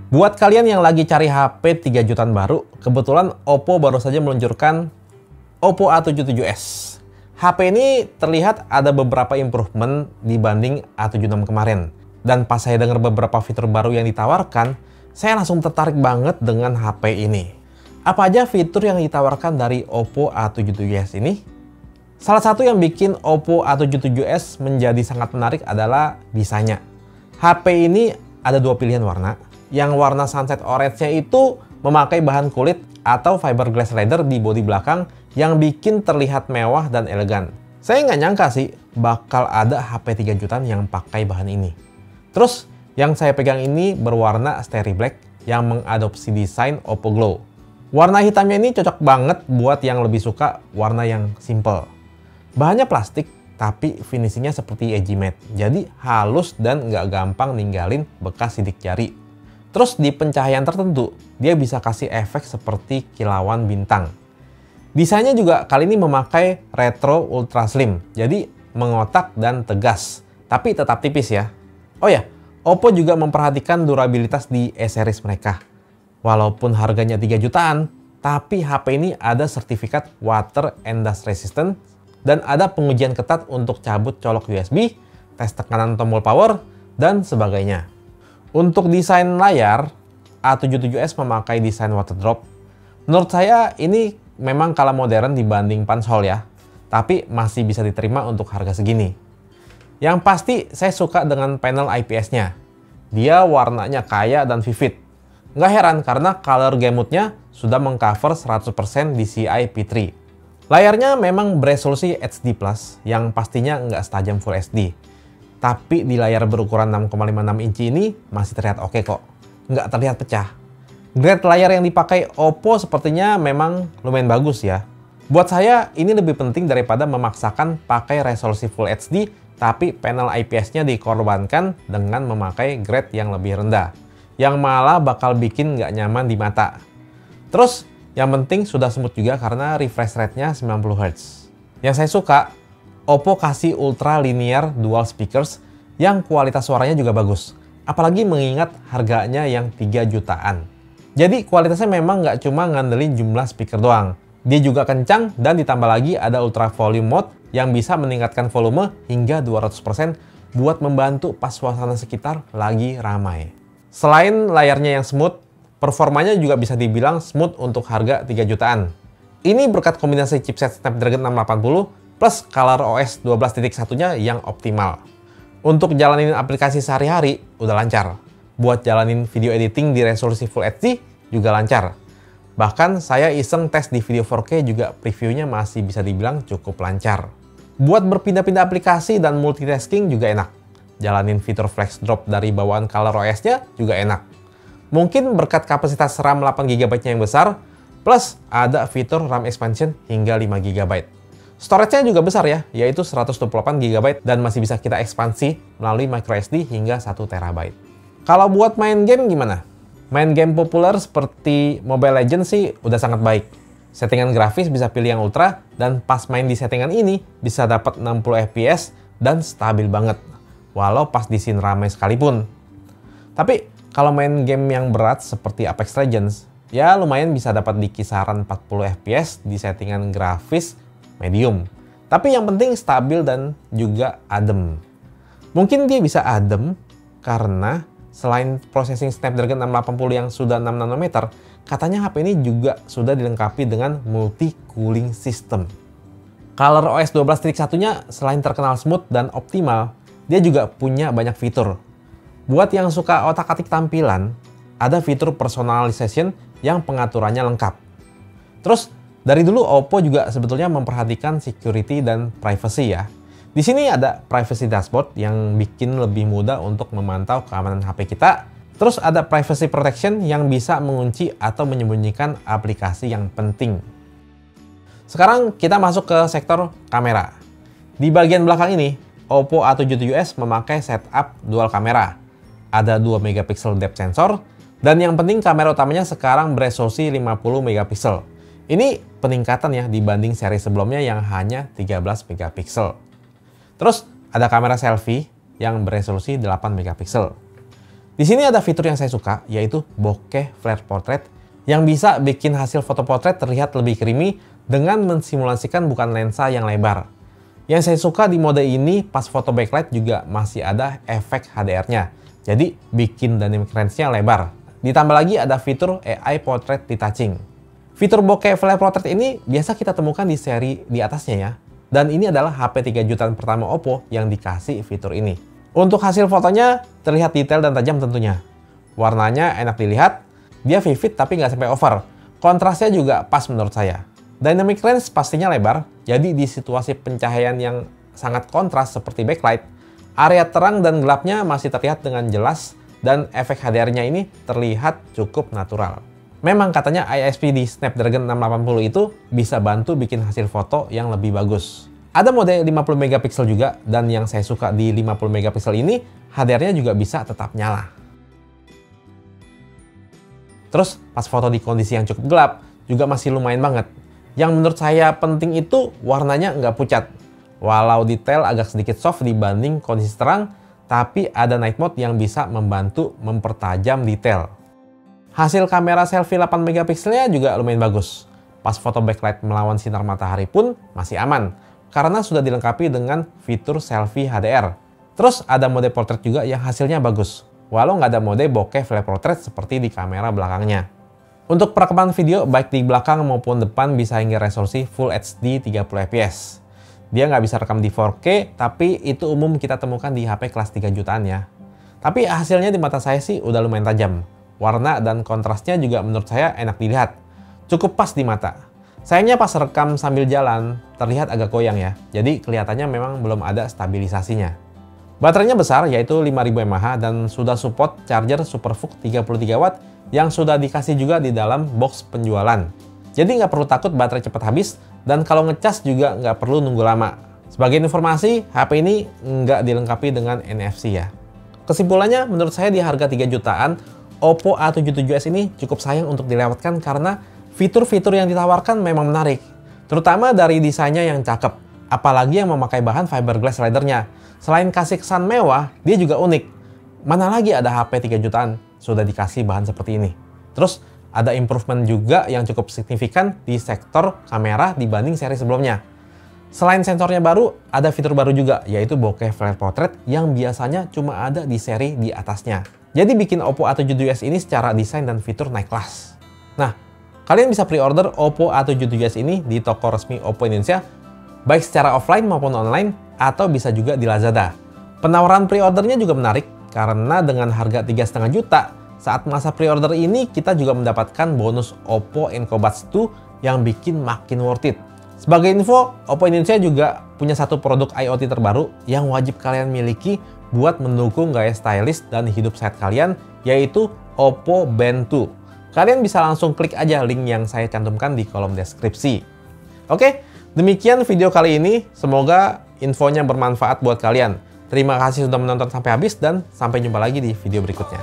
Buat kalian yang lagi cari HP 3 jutaan baru, kebetulan Oppo baru saja meluncurkan Oppo A77s. HP ini terlihat ada beberapa improvement dibanding A76 kemarin. Dan pas saya dengar beberapa fitur baru yang ditawarkan, saya langsung tertarik banget dengan HP ini. Apa aja fitur yang ditawarkan dari Oppo A77s ini? Salah satu yang bikin Oppo A77s menjadi sangat menarik adalah desainnya. HP ini ada dua pilihan warna. Yang warna sunset orange-nya itu memakai bahan kulit atau fiberglass leather di bodi belakang yang bikin terlihat mewah dan elegan. Saya nggak nyangka sih bakal ada HP 3 jutaan yang pakai bahan ini. Terus yang saya pegang ini berwarna Starry Black yang mengadopsi desain Oppo Glow. Warna hitamnya ini cocok banget buat yang lebih suka warna yang simple. Bahannya plastik tapi finishingnya seperti edgy matte. Jadi halus dan nggak gampang ninggalin bekas sidik jari. Terus di pencahayaan tertentu, dia bisa kasih efek seperti kilauan bintang. Desainnya juga kali ini memakai retro ultra slim, jadi mengotak dan tegas, tapi tetap tipis ya. Oh ya, Oppo juga memperhatikan durabilitas di E-series mereka. Walaupun harganya 3 jutaan, tapi HP ini ada sertifikat water and dust resistant dan ada pengujian ketat untuk cabut colok USB, tes tekanan tombol power, dan sebagainya. Untuk desain layar, A77s memakai desain water drop. Menurut saya ini memang kalah modern dibanding Punch-Hole ya, tapi masih bisa diterima untuk harga segini. Yang pasti saya suka dengan panel IPS-nya. Dia warnanya kaya dan vivid. Nggak heran karena color gamut-nya sudah mengcover 100% DCI P3. Layarnya memang beresolusi HD+, yang pastinya nggak setajam Full HD. Tapi di layar berukuran 6,56 inci ini masih terlihat oke kok. Nggak terlihat pecah. Grade layar yang dipakai Oppo sepertinya memang lumayan bagus ya. Buat saya ini lebih penting daripada memaksakan pakai resolusi Full HD, tapi panel IPS-nya dikorbankan dengan memakai grade yang lebih rendah. Yang malah bakal bikin nggak nyaman di mata. Terus yang penting sudah smooth juga karena refresh rate-nya 90 Hz. Yang saya suka, Oppo kasih ultra linear dual speakers yang kualitas suaranya juga bagus. Apalagi mengingat harganya yang 3 jutaan. Jadi kualitasnya memang nggak cuma ngandelin jumlah speaker doang. Dia juga kencang dan ditambah lagi ada ultra volume mode yang bisa meningkatkan volume hingga 200% buat membantu pas suasana sekitar lagi ramai. Selain layarnya yang smooth, performanya juga bisa dibilang smooth untuk harga 3 jutaan. Ini berkat kombinasi chipset Snapdragon 680 plus ColorOS 12.1-nya yang optimal. Untuk jalanin aplikasi sehari-hari, udah lancar. Buat jalanin video editing di resolusi Full HD, juga lancar. Bahkan saya iseng tes di video 4K juga previewnya masih bisa dibilang cukup lancar. Buat berpindah-pindah aplikasi dan multitasking juga enak. Jalanin fitur flex drop dari bawaan ColorOS-nya juga enak. Mungkin berkat kapasitas RAM 8GB-nya yang besar, plus ada fitur RAM expansion hingga 5GB. Storage-nya juga besar ya, yaitu 128GB dan masih bisa kita ekspansi melalui microSD hingga 1TB. Kalau buat main game gimana? Main game populer seperti Mobile Legends sih udah sangat baik. Settingan grafis bisa pilih yang ultra dan pas main di settingan ini bisa dapat 60 FPS dan stabil banget. Walau pas di scene ramai sekalipun. Tapi kalau main game yang berat seperti Apex Legends, ya lumayan bisa dapat di kisaran 40 FPS di settingan grafis medium. Tapi yang penting stabil dan juga adem. Mungkin dia bisa adem karena selain processing Snapdragon 680 yang sudah 6 nanometer, katanya HP ini juga sudah dilengkapi dengan multi cooling system. ColorOS 12.1-nya selain terkenal smooth dan optimal, dia juga punya banyak fitur. Buat yang suka otak-atik tampilan, ada fitur personalization yang pengaturannya lengkap. Terus dari dulu Oppo juga sebetulnya memperhatikan security dan privacy ya. Di sini ada privacy dashboard yang bikin lebih mudah untuk memantau keamanan HP kita. Terus ada privacy protection yang bisa mengunci atau menyembunyikan aplikasi yang penting. Sekarang kita masuk ke sektor kamera. Di bagian belakang ini, Oppo A77s memakai setup dual kamera. Ada 2 megapiksel depth sensor dan yang penting kamera utamanya sekarang beresolusi 50 megapiksel. Ini peningkatan ya dibanding seri sebelumnya yang hanya 13 megapiksel. Terus ada kamera selfie yang beresolusi 8 megapiksel. Di sini ada fitur yang saya suka, yaitu bokeh flare portrait, yang bisa bikin hasil foto potret terlihat lebih creamy dengan mensimulasikan bukan lensa yang lebar. Yang saya suka di mode ini, pas foto backlight juga masih ada efek HDR-nya. Jadi, bikin dynamic range-nya lebar. Ditambah lagi ada fitur AI Portrait Retouching. Fitur bokeh flare portrait ini biasa kita temukan di seri di atasnya ya. Dan ini adalah HP 3 jutaan pertama Oppo yang dikasih fitur ini. Untuk hasil fotonya terlihat detail dan tajam tentunya. Warnanya enak dilihat, dia vivid tapi nggak sampai over. Kontrasnya juga pas menurut saya. Dynamic range pastinya lebar, jadi di situasi pencahayaan yang sangat kontras seperti backlight, area terang dan gelapnya masih terlihat dengan jelas dan efek HDR-nya ini terlihat cukup natural. Memang katanya ISP di Snapdragon 680 itu bisa bantu bikin hasil foto yang lebih bagus. Ada mode 50 megapiksel juga, dan yang saya suka di 50 megapiksel ini, HDR-nya juga bisa tetap nyala. Terus pas foto di kondisi yang cukup gelap, juga masih lumayan banget. Yang menurut saya penting itu warnanya nggak pucat. Walau detail agak sedikit soft dibanding kondisi terang, tapi ada night mode yang bisa membantu mempertajam detail. Hasil kamera selfie 8 megapikselnya juga lumayan bagus. Pas foto backlight melawan sinar matahari pun masih aman, karena sudah dilengkapi dengan fitur selfie HDR. Terus ada mode portrait juga yang hasilnya bagus, walau nggak ada mode bokeh flare portrait seperti di kamera belakangnya. Untuk perekaman video baik di belakang maupun depan bisa hingga resolusi Full HD 30 fps. Dia nggak bisa rekam di 4K, tapi itu umum kita temukan di HP kelas 3 jutaan ya. Tapi hasilnya di mata saya sih udah lumayan tajam. Warna dan kontrasnya juga menurut saya enak dilihat. Cukup pas di mata. Sayangnya pas rekam sambil jalan, terlihat agak goyang ya. Jadi kelihatannya memang belum ada stabilisasinya. Baterainya besar, yaitu 5000 mAh dan sudah support charger SuperVOOC 33 Watt yang sudah dikasih juga di dalam box penjualan. Jadi nggak perlu takut baterai cepat habis, dan kalau ngecas juga nggak perlu nunggu lama. Sebagai informasi, HP ini nggak dilengkapi dengan NFC ya. Kesimpulannya, menurut saya di harga 3 jutaan, Oppo A77s ini cukup sayang untuk dilewatkan karena fitur-fitur yang ditawarkan memang menarik. Terutama dari desainnya yang cakep, apalagi yang memakai bahan fiberglass leather-nya. Selain kasih kesan mewah, dia juga unik. Mana lagi ada HP 3 jutaan sudah dikasih bahan seperti ini. Terus ada improvement juga yang cukup signifikan di sektor kamera dibanding seri sebelumnya. Selain sensornya baru, ada fitur baru juga, yaitu bokeh flare portrait yang biasanya cuma ada di seri di atasnya. Jadi bikin Oppo A77s ini secara desain dan fitur naik kelas. Nah, kalian bisa pre-order Oppo A77s ini di toko resmi Oppo Indonesia, baik secara offline maupun online, atau bisa juga di Lazada. Penawaran pre-ordernya juga menarik, karena dengan harga 3,5 juta, saat masa pre-order ini kita juga mendapatkan bonus Oppo Encobuds 2 yang bikin makin worth it. Sebagai info, Oppo Indonesia juga punya satu produk IoT terbaru yang wajib kalian miliki buat mendukung gaya stylish dan hidup sehat kalian, yaitu Oppo Band 2. Kalian bisa langsung klik aja link yang saya cantumkan di kolom deskripsi. Oke, demikian video kali ini. Semoga infonya bermanfaat buat kalian. Terima kasih sudah menonton sampai habis dan sampai jumpa lagi di video berikutnya.